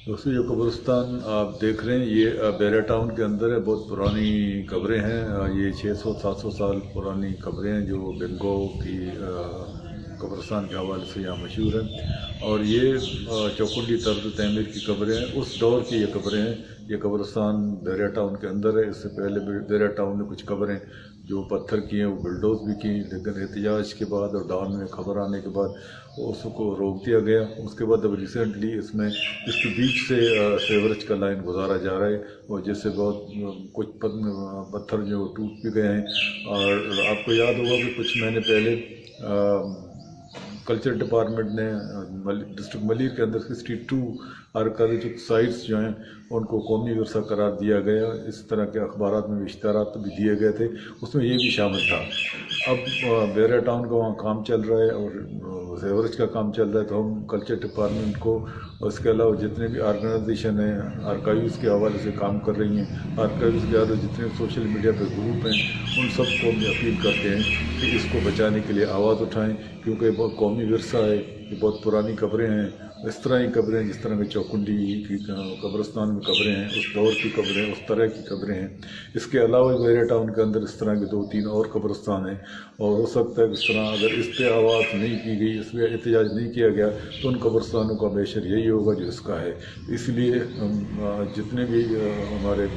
दोस्तों ये कब्रिस्तान आप देख रहे हैं, ये बेरा टाउन के अंदर है। बहुत पुरानी कब्रें हैं। ये 600-700 साल पुरानी कब्रें हैं जो बेंगो की कब्रिस्तान के हवाले से यहाँ मशहूर हैं। और ये चौकुंडी तर्ज तमीर की कब्रें हैं, उस दौर की ये कब्रें हैं। ये कब्रिस्तान बेरा टाउन के अंदर है। इससे पहले बेरा टाउन में कुछ कब्रें जो पत्थर की हैं वो बिल्डोज भी की, लेकिन एहतजाज के बाद और डाउन में खबर आने के बाद उसको रोक दिया गया। उसके बाद अब रिसेंटली इसमें इसके बीच से सेवरेज का लाइन गुजारा जा रहा है, और जिससे बहुत कुछ पत्थर जो टूट भी गए हैं। और आपको याद होगा कि कुछ महीने पहले कल्चर डिपार्टमेंट ने डिस्ट्रिक्ट मलिर के अंदर 62 आर्कियोलॉजिकल साइट्स जो हैं उनको कौमी विरसा करार दिया गया। इस तरह के अखबारात में इश्तहारात भी दिए गए थे, उसमें ये भी शामिल था। अब बेरा टाउन का वहाँ काम चल रहा है और सेवरेज का काम चल रहा है, तो हम कल्चर डिपार्टमेंट को और इसके अलावा जितने भी ऑर्गेनाइजेशन हैं आर्काइव्स के हवाले से काम कर रही हैं, आर्काइव्स के अलावा जितने सोशल मीडिया पर ग्रुप हैं, उन सबको हम अपील करते हैं कि इसको बचाने के लिए आवाज़ उठाएँ, क्योंकि बहुत कौमी विरसा है। ये बहुत पुरानी कब्रें हैं, इस तरह की कब्रें जिस तरह के चौकुंडी की कब्रिस्तान में कब्रें हैं, उस दौर की कब्रें, उस तरह की कब्रें हैं। इसके अलावा बेरा टाउन के अंदर इस तरह के 2-3 और कब्रिस्तान हैं, और हो सकता है कि इस तरह अगर इस पर आवाज़ नहीं की गई, इस पर एहतजाज नहीं किया गया, तो उन कब्रिस्तानों का बेशर यही होगा जो इसका है। इसलिए जितने भी हमारे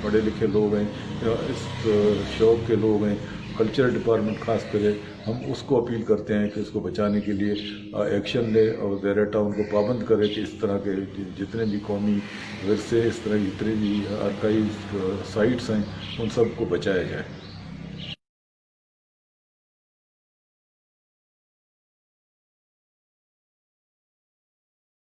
पढ़े लिखे लोग हैं या इस शौक़ के लोग हैं, कल्चरल डिपार्टमेंट खास करे, हम उसको अपील करते हैं कि इसको बचाने के लिए एक्शन ले और बेरा टाउन को पाबंद करे कि इस तरह के जितने भी कौमी विरसे, इस तरह की जितने भी आर्काइव साइट्स हैं, उन सब को बचाया जाए।